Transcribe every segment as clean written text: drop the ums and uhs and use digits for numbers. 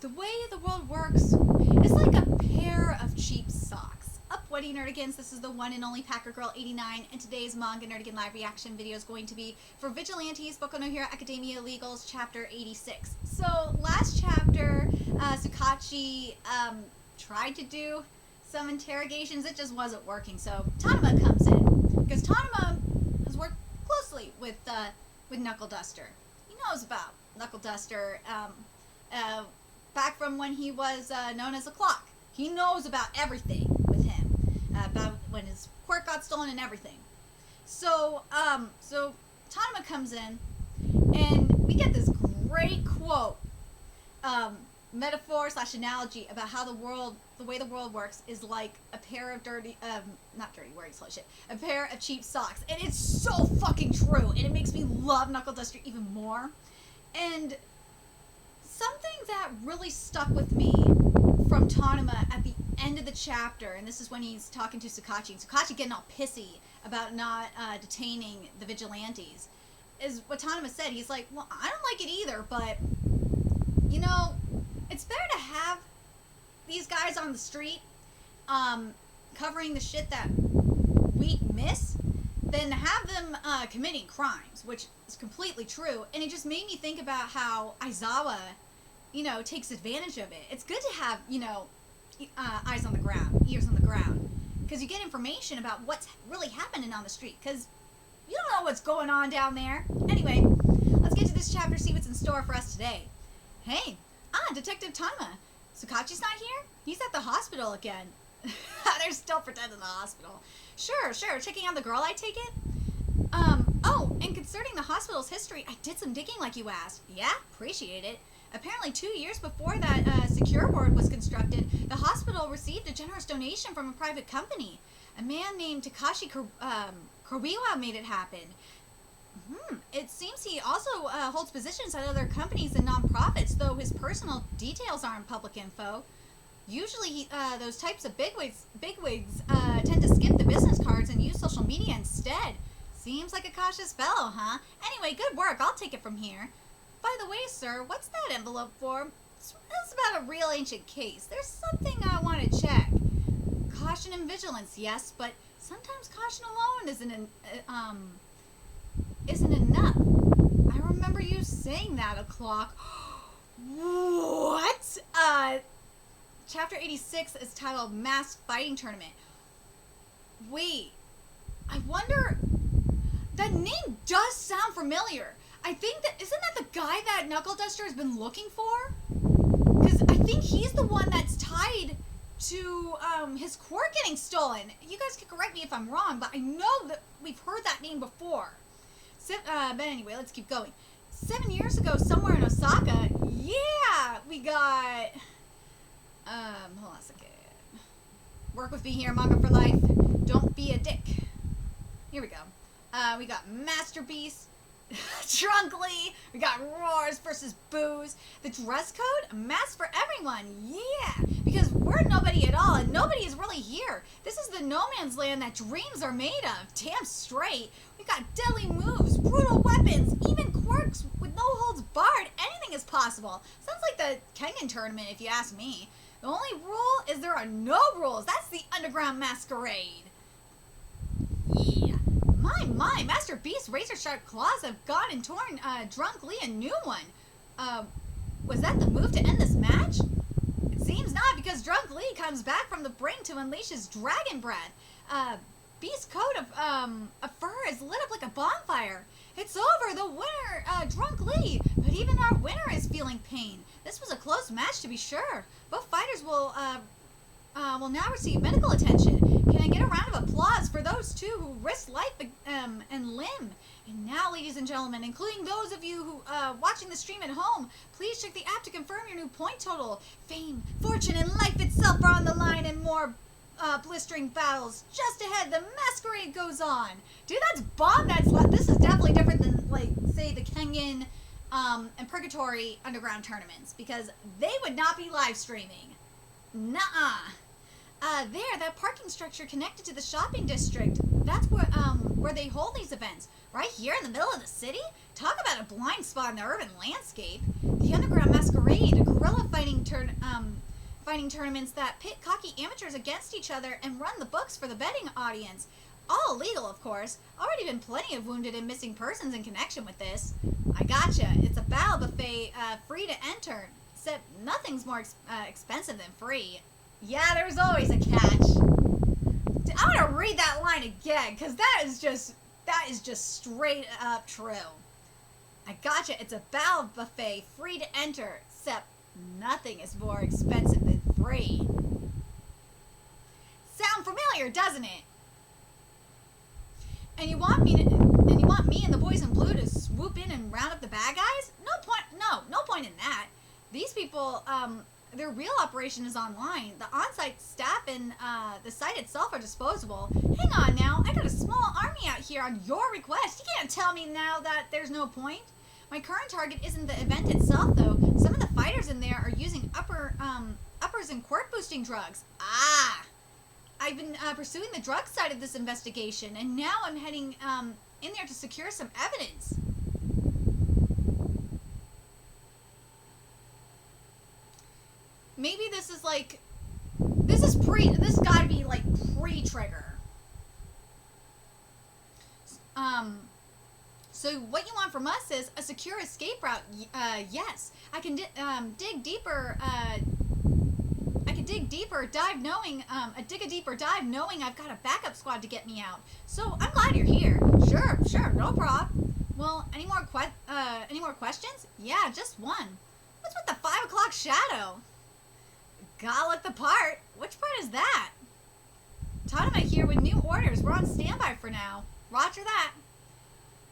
The way the world works is like a pair of cheap socks. Up, Weddy Nerdigans, this is the one and only Packer Girl 89, and today's Manga Nerdigan live reaction video is going to be for Vigilante's Boku no Hero Academia Legals, Chapter 86. So, last chapter, Tsukachi tried to do some interrogations, it just wasn't working, so Tanuma comes in, because Tanuma has worked closely with Knuckle Duster. He knows about Knuckle Duster, back from when he was known as a clock. He knows about everything with him, about when his quirk got stolen and everything. So Tanuma comes in, and we get this great quote, metaphor / analogy about how the way the world works is like a pair of not dirty words, shit, a pair of cheap socks, and it's so fucking true, and it makes me love Knuckle Duster even more. And something that really stuck with me from Tanuma at the end of the chapter, and this is when he's talking to Tsukachi, and Tsukachi getting all pissy about not detaining the vigilantes, is what Tanuma said. He's like, well, I don't like it either, but, you know, it's better to have these guys on the street covering the shit that we miss than have them committing crimes, which is completely true. And it just made me think about how Aizawa, you know, takes advantage of it. It's good to have, you know, eyes on the ground, ears on the ground, because you get information about what's really happening on the street, because you don't know what's going on down there. Anyway, let's get to this chapter, see what's in store for us today. Hey, Detective Tanuma. Tsukachi's not here? He's at the hospital again. They're still pretending the hospital. Sure, checking on the girl, I take it? Oh, and concerning the hospital's history, I did some digging like you asked. Yeah, appreciate it. Apparently 2 years before that secure ward was constructed, the hospital received a generous donation from a private company. A man named Takashi Kuriwa made it happen. It seems he also holds positions at other companies and non-profits, though his personal details aren't public info. Usually, those types of bigwigs tend to skip the business cards and use social media instead. Seems like a cautious fellow, huh? Anyway, good work. I'll take it from here. By the way, sir, what's that envelope for? It's about a real ancient case. There's something I want to check. Caution and vigilance, yes, but sometimes caution alone isn't enough. I remember you saying that, o'clock. What? Chapter 86 is titled Masked Fighting Tournament. Wait, I wonder, that name does sound familiar. I think that, isn't that the guy that Knuckle Duster has been looking for? Because I think he's the one that's tied to his quirk getting stolen. You guys can correct me if I'm wrong, but I know that we've heard that name before. But anyway, let's keep going. 7 years ago, somewhere in Osaka, yeah, we got, hold on a second. Work with me here, Manga for life. Don't be a dick. Here we go. We got Master Beast, Trunk Lee, we got Roars versus Booze. The dress code? A mask for everyone, yeah! Because we're nobody at all, and nobody is really here. This is the no man's land that dreams are made of. Damn straight. We got deadly moves, brutal weapons, even quirks with no holds barred. Anything is possible. Sounds like the Kengan tournament, if you ask me. The only rule is there are no rules. That's the underground masquerade. Yeah. My, Master Beast's razor-sharp claws have gone and torn Drunk Lee a new one. Was that the move to end this match? It seems not, because Drunk Lee comes back from the brink to unleash his dragon breath. Beast's coat of fur is lit up like a bonfire. It's over, the winner, Drunk Lee. But even our winner is feeling pain. This was a close match, to be sure. Both fighters will now receive medical attention. Can I get a round of applause for those two who risked life and limb? And now, ladies and gentlemen, including those of you who watching the stream at home, please check the app to confirm your new point total. Fame, fortune, and life itself are on the line, and more blistering battles just ahead. The masquerade goes on. Dude, that's bomb. This is definitely different than, like, say, the Kengan and Purgatory underground tournaments, because they would not be live streaming. Nuh-uh. That parking structure connected to the shopping district. That's where they hold these events. Right here in the middle of the city? Talk about a blind spot in the urban landscape. The underground masquerade, a guerrilla fighting fighting tournaments that pit cocky amateurs against each other and run the books for the betting audience. All illegal, of course. Already been plenty of wounded and missing persons in connection with this. I gotcha. It's a battle buffet, free to enter. Except nothing's more expensive than free. Yeah, there's always a catch. I'm gonna read that line again, because that is just straight up true. I gotcha. It's a battle buffet, free to enter. Except nothing is more expensive than free. Sound familiar, doesn't it? And you want me and the boys in blue to swoop in and round up the bad guys? No point in that. These people, their real operation is online. The on-site staff and the site itself are disposable. Hang on now, I got a small army out here on your request. You can't tell me now that there's no point. My current target isn't the event itself, though. Some of the fighters in there are using uppers and quirk boosting drugs. Ah! I've been pursuing the drug side of this investigation, and now I'm heading in there to secure some evidence. Maybe this is like, this gotta be like pre-trigger. So what you want from us is a secure escape route. Yes, I can dig deeper. I can dig deeper dive knowing I've got a backup squad to get me out. So I'm glad you're here. Sure, no problem. Well, any more questions? Yeah, just one. What's with the 5 o'clock shadow? Gotta look the part. Which part is that? Tanama here with new orders. We're on standby for now. Roger that.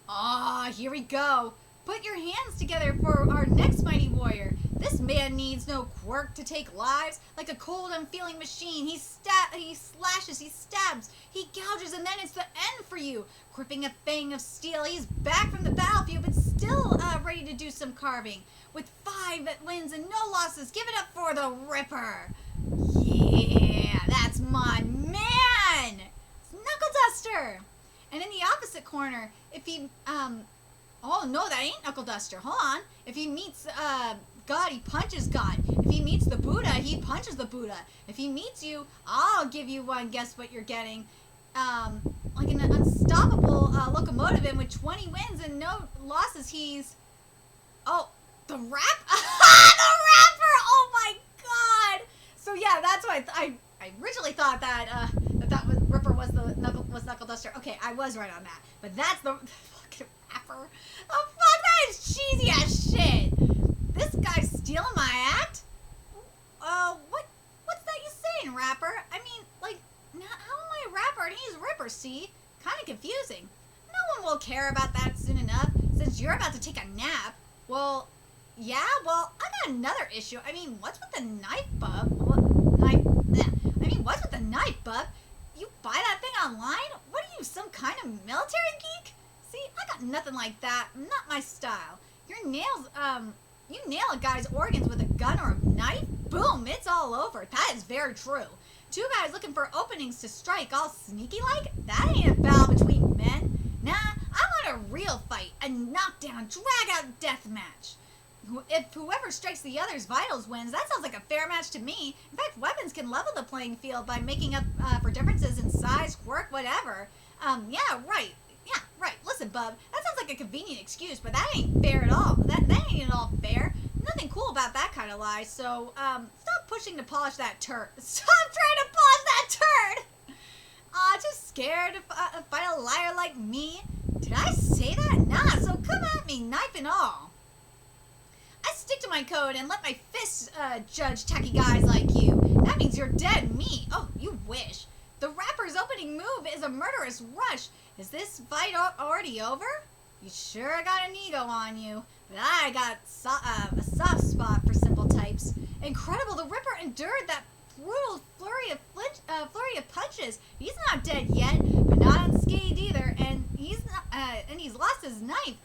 Ah, here we go. Put your hands together for our next mighty warrior. This man needs no quirk to take lives. Like a cold, unfeeling machine, he slashes, he stabs, he gouges, and then it's the end for you. Gripping a fang of steel, he's back from the battlefield, but still ready to do some carving. With 5 wins and no losses, give it up for the Ripper. Yeah, that's my man. It's Knuckle Duster. And in the opposite corner, if he, oh no, that ain't Knuckle Duster. Hold on. If he meets, God, he punches God. If he meets the Buddha, he punches the Buddha. If he meets you, I'll give you one. Guess what you're getting? Like an unstoppable locomotive, and with 20 wins and no losses, he's... Oh, the rap? The rapper! Oh my God! So yeah, that's why I originally thought that that was Ripper was Knuckle Duster. Okay, I was right on that. But that's the fucking rapper. Oh fuck, that is cheesy as shit. This guy's stealing my act? What's that you saying, rapper? I mean, like, how am I a rapper and he's Ripper, see? Kind of confusing. No one will care about that soon enough, since you're about to take a nap. Well, yeah, I got another issue. I mean, what's with the knife, bub? What's with the knife, bub? You buy that thing online? What are you, some kind of military geek? See, I got nothing like that. Not my style. Your nails, you nail a guy's organs with a gun or a knife? Boom, it's all over. That is very true. 2 guys looking for openings to strike all sneaky-like? That ain't a battle between men. Nah, I want a real fight. A knockdown, drag-out death match. If whoever strikes the other's vitals wins, that sounds like a fair match to me. In fact, weapons can level the playing field by making up for differences in size, quirk, whatever. Yeah, right. Listen, bub, that sounds like a convenient excuse, but that ain't fair at all. That ain't at all fair. Nothing cool about that kind of lie, so, stop pushing to polish that turd. Stop trying to polish that turd! Aw, just scared to fight a liar like me? Did I say that? Nah, so come at me, knife and all. I stick to my code and let my fists judge tacky guys like you. That means you're dead meat. Oh, you wish. The rapper's opening move is a murderous rush. Is this fight already over? You sure got an ego on you. But I got a soft spot for simple types. Incredible, the Ripper endured that brutal flurry of punches. He's not dead yet, but not unscathed either. And he's lost his knife.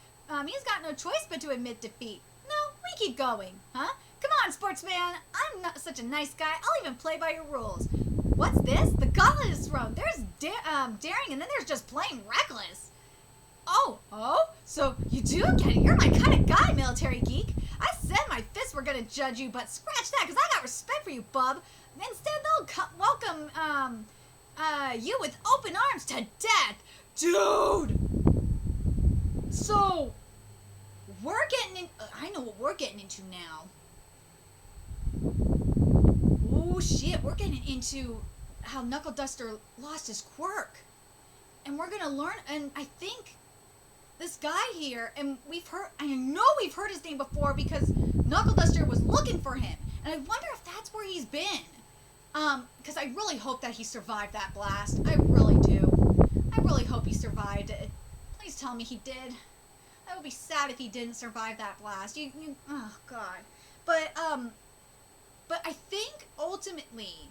He's got no choice but to admit defeat. No, we keep going, huh? Come on, sportsman. I'm not such a nice guy. I'll even play by your rules. What's this? The gauntlet is thrown. There's daring, and then there's just plain reckless. Oh, so you do get it. You're my kind of guy, military geek. I said my fists were gonna judge you, but scratch that, because I got respect for you, bub. Instead, they'll welcome, you with open arms to death. Dude! So, we're getting in... I know what we're getting into now. Oh, shit. We're getting into how Knuckle Duster lost his quirk. And we're gonna learn... And I think this guy here... And we've heard... I know we've heard his name before because Knuckle Duster was looking for him. And I wonder if that's where he's been. Because I really hope that he survived that blast. I really do. I really hope he survived it. Please tell me he did. I would be sad if he didn't survive that blast. Oh, God. But I think, ultimately,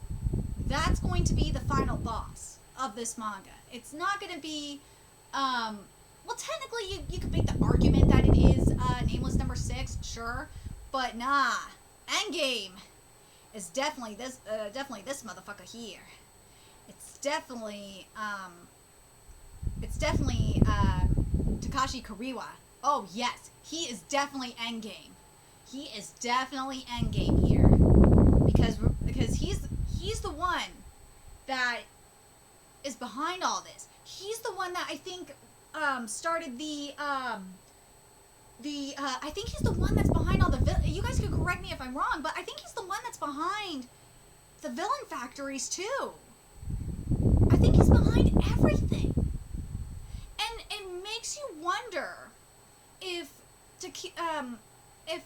that's going to be the final boss of this manga. It's not going to be, well, technically, you could make the argument that it is, Nameless number 6, sure. But, nah. Endgame is definitely this motherfucker here. It's definitely Takashi Kariwa. Oh, yes. He is definitely Endgame. He is definitely Endgame here. Because he's the one that is behind all this. He's the one that I think started I think he's the one that's behind all the you guys could correct me if I'm wrong, but I think he's the one that's behind the villain factories too. I think he's behind everything. And it makes you wonder if Takashi, if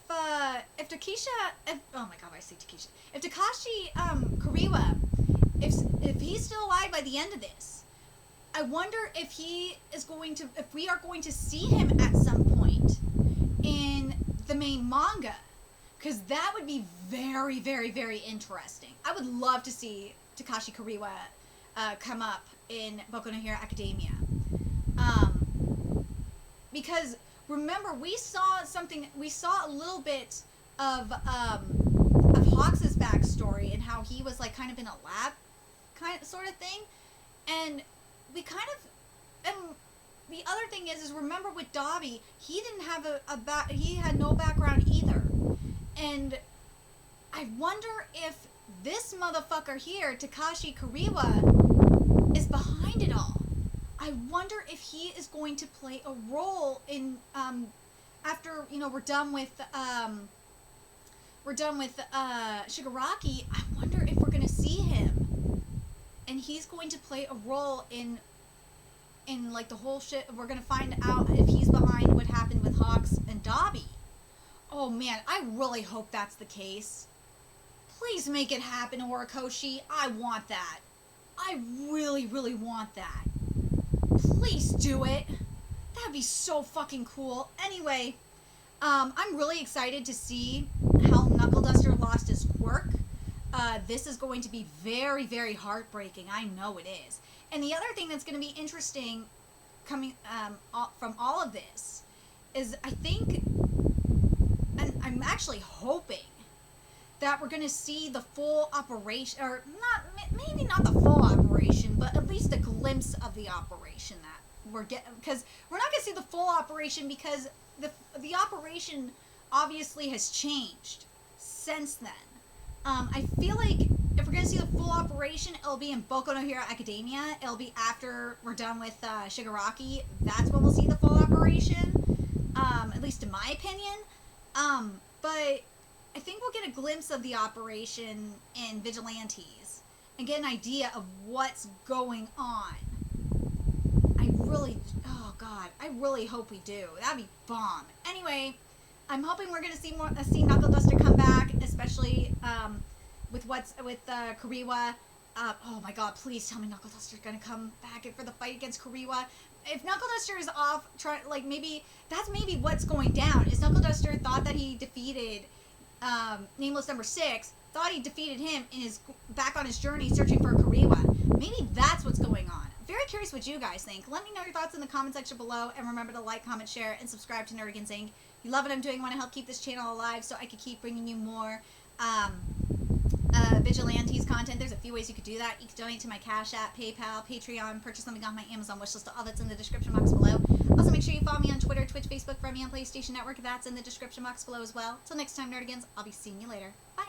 Takashi Kariwa, if he's still alive by the end of this, I wonder if we are going to see him at some point in the main manga, because that would be very, very, very interesting. I would love to see Takashi Kariwa come up in Boku no Hero Academia, because remember we saw a little bit of Hawks' backstory and how he was like kind of in a lab sort of thing, and we kind of, and the other thing is remember with Dabi, he didn't have he had no background either. And I wonder if this motherfucker here, Takashi Kariwa, is behind it all. I wonder if he is going to play a role in, after, we're done with Shigaraki, I wonder if we're going to see him. And he's going to play a role in like the whole shit. We're gonna find out if he's behind what happened with Hawks and Dabi. Oh man, I really hope that's the case. Please make it happen, Horikoshi. I want that. I really, really want that. Please do it. That'd be so fucking cool. Anyway, I'm really excited to see how Knuckle Duster lost his quirk. This is going to be very, very heartbreaking. I know it is. And the other thing that's going to be interesting coming from all of this is I think, and I'm actually hoping, that we're going to see the full operation, or maybe not the full operation, but at least a glimpse of the operation that we're getting, because we're not going to see the full operation because the operation obviously has changed since then. I feel like if we're going to see the full operation, it'll be in Boku no Hero Academia. It'll be after we're done with Shigaraki. That's when we'll see the full operation, at least in my opinion. But I think we'll get a glimpse of the operation in Vigilantes and get an idea of what's going on. Oh God, I really hope we do. That'd be bomb. Anyway, I'm hoping we're gonna see Knuckle Duster come back, especially with Kariwa. Oh my God, please tell me Knuckle Duster's gonna come back for the fight against Kariwa. If Knuckle Duster is off, maybe what's going down. Is Knuckle Duster thought that he defeated Nameless number 6, thought he defeated him and is back on his journey searching for Kariwa. Maybe that's what's going on. Very curious what you guys think. Let me know your thoughts in the comment section below, and remember to like, comment, share, and subscribe to Nerdigans Inc. You love what I'm doing, want to help keep this channel alive so I can keep bringing you more Vigilante's content. There's a few ways you could do that. You could donate to my Cash App, PayPal, Patreon, purchase something on my Amazon wishlist. All that's in the description box below. Also, make sure you follow me on Twitter, Twitch, Facebook, friend me on PlayStation Network. That's in the description box below as well. Till next time, Nerdigans, I'll be seeing you later. Bye.